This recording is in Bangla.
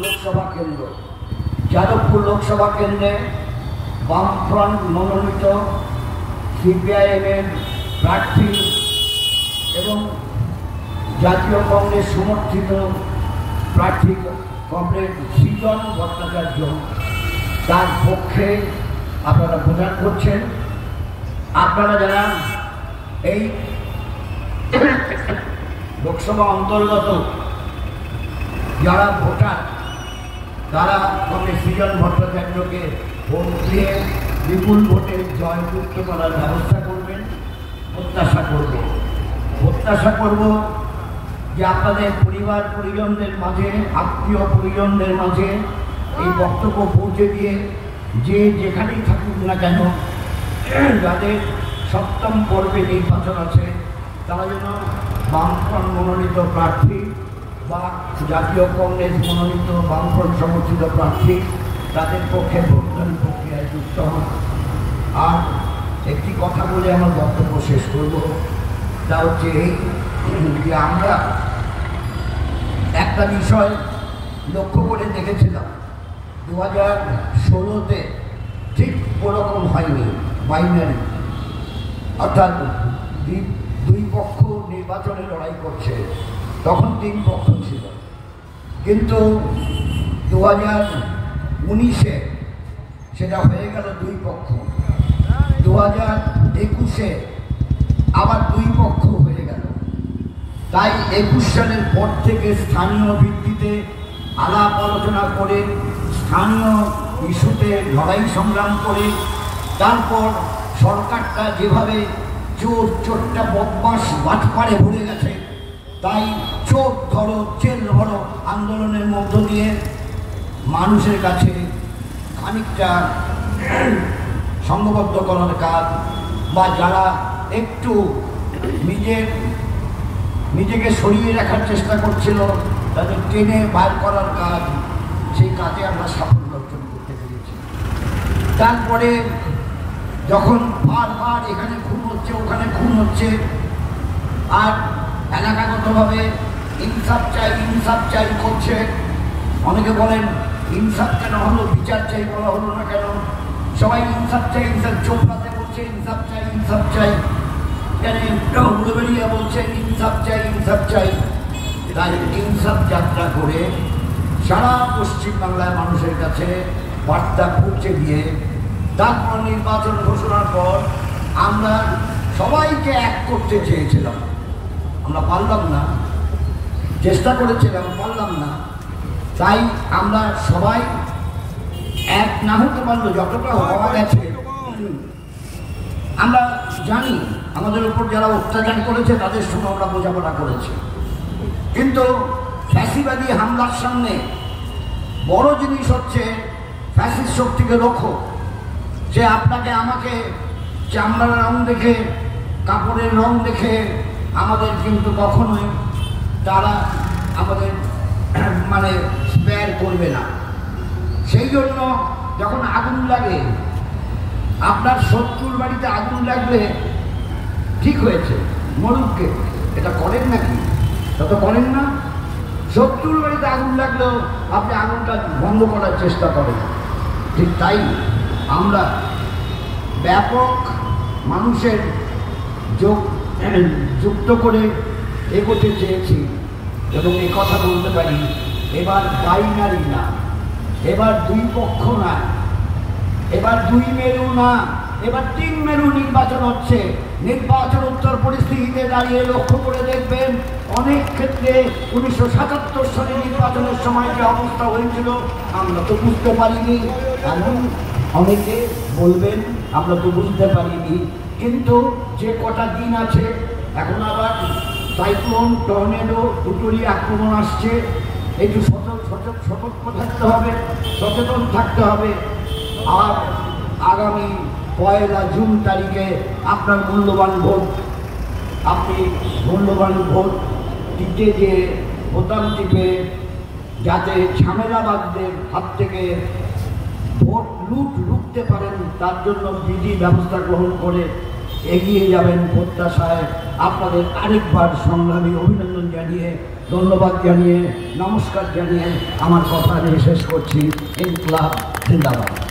লোকসভা কেন্দ্র, যাদবপুর লোকসভা কেন্দ্রে বামফ্রন্ট মনোনীত সিপিআইএমের প্রার্থী এবং জাতীয় কংগ্রেস সমর্থিত প্রার্থী কমরেড সৃজন ভট্টাচার্য তার পক্ষে আপনারা প্রচার করছেন। আপনারা যারা এই লোকসভা অন্তর্গত যারা ভোটার তারা কমরেড সৃজন ভট্টাচার্যকে ভোট দিয়ে বিপুল ভোটে জয়যুক্ত করার ব্যবস্থা করবেন প্রত্যাশা করব যে আপনাদের পরিবার পরিজনদের মাঝে, আত্মীয় পরিজনদের মাঝে এই বক্তব্য পৌঁছে দিয়ে যে যেখানেই থাকুক না কেন, যাদের সপ্তম পর্বে নির্বাচন আছে তারা যেন বামফ্রন্ট মনোনীত প্রার্থী বা জাতীয় কংগ্রেস মনোনীত বামফ্রন্ট সমর্থিত প্রার্থী তাদের পক্ষে ভোটদান প্রক্রিয়ায় যুক্ত হন। আর একটি কথা বলে আমার বক্তব্য শেষ করব, তা হচ্ছে এই যে আমরা একটা বিষয় লক্ষ্য করে দেখেছিলাম 2016-তে ঠিক ওরকম হয়নি, বাইনারি, অর্থাৎ দুই পক্ষ নির্বাচনে লড়াই করছে, তখন 3 পক্ষ ছিল। কিন্তু 2019-এ সেটা হয়ে গেল 2 পক্ষ, 2021-এ আবার 2 পক্ষ হয়ে গেল। তাই 21 সালের পর থেকে স্থানীয় ভিত্তিতে আলাপ আলোচনা করে, স্থানীয় ইস্যুতে লড়াই সংগ্রাম করে, তারপর সরকারটা যেভাবে চোরটা বদমাস বাটপাড়ে ভরে গেছে, তাই চোর ধরো জেল ভরো আন্দোলনের মধ্য দিয়ে মানুষের কাছে খানিকটা সংঘবদ্ধ করার কাজ বা যারা একটু নিজেকে সরিয়ে রাখার চেষ্টা করছিল তাদের টেনে বার করার কাজ, সেই কাজে আমরা সাফল্য অর্জন করতে পেরেছি। তারপরে যখন বারবার এখানে খুন হচ্ছে, ওখানে খুন হচ্ছে, আর এলাকাগতভাবে ইনসাফ চাই করছে, অনেকে বলেন ইনসাফ কেন হলো, বিচার চাই বলা হলো না কেন, সবাই ইনসাফ চাই, চোপড়াতে বলছে ইনসাফ চাই, কেন উড়বেড়িয়া বলছে ইনসাফ চাই। তাই ইনসাফ যাত্রা করে সারা পশ্চিমবাংলার মানুষের কাছে বার্তা পৌঁছে দিয়ে তারপর নির্বাচন ঘোষণার পর আমরা সবাইকে এক করতে চেয়েছিলাম, আমরা পারলাম না, চেষ্টা করেছিলাম, পারলাম না। তাই আমরা সবাই এক না হতে পারলো, যতটা হওয়া গেছে আমরা জানি আমাদের উপর যারা অত্যাচার করেছে তাদের সঙ্গে আমরা বোঝাপড়া করেছি, কিন্তু ফ্যাসিবাদী হামলার সামনে বড় জিনিস হচ্ছে ফ্যাসিস্ট শক্তিকে রক্ষো। যে আপনাকে আমাকে চামড়ার রং দেখে, কাপড়ের রং দেখে আমাদের কিন্তু কখনোই তারা আমাদের স্পেয়ার করবে না। সেই জন্য যখন আগুন লাগে, আপনার শত্রুর বাড়িতে আগুন লাগলে ঠিক হয়েছে, মরুককে, এটা করেন নাকি? তা তো করেন না। শত্রুর বাড়িতে আগুন লাগলেও আপনি আগুনটা বন্ধ করার চেষ্টা করেন। ঠিক তাই আমরা ব্যাপক মানুষের যুক্ত করে এগোতে চেয়েছি এবং এই কথা বলতে পারি, এবার বাইনারি না, এবার 2 পক্ষ না, এবার 2 মেরু না, এবার 3 মেরু নির্বাচন হচ্ছে। নির্বাচন উত্তর পরিস্থিতিতে দাঁড়িয়ে লক্ষ্য করে দেখবেন অনেক ক্ষেত্রে 1977 সালে নির্বাচনের সময় যে অবস্থা হয়েছিল আমরা তো বুঝতে পারিনি। এমন অনেকে বলবেন আমরা তো বুঝতে পারিনি, কিন্তু যে কটা দিন আছে এখন আবার সাইক্লোন, টর্নেডো দুটোরই আক্রমণ আসছে, একটু সতর্ক থাকতে হবে, সচেতন থাকতে হবে। আর আগামী 1 জুন তারিখে আপনার মূল্যবান ভোট দিতে যে বোতাম টিপে যাতে ঝামেলাবাজদের হাত থেকে ভোট রুখতে পারেন তার জন্য বিধি ব্যবস্থা গ্রহণ করে এগিয়ে যাবেন প্রত্যাশায় আপনাদের আরেকবার সংগ্রামী অভিনন্দন জানিয়ে ধন্যবাদ জানিয়ে, নমস্কার জানিয়ে আমার কথা আমি শেষ করছি। ইনকলাব জিন্দাবাদ।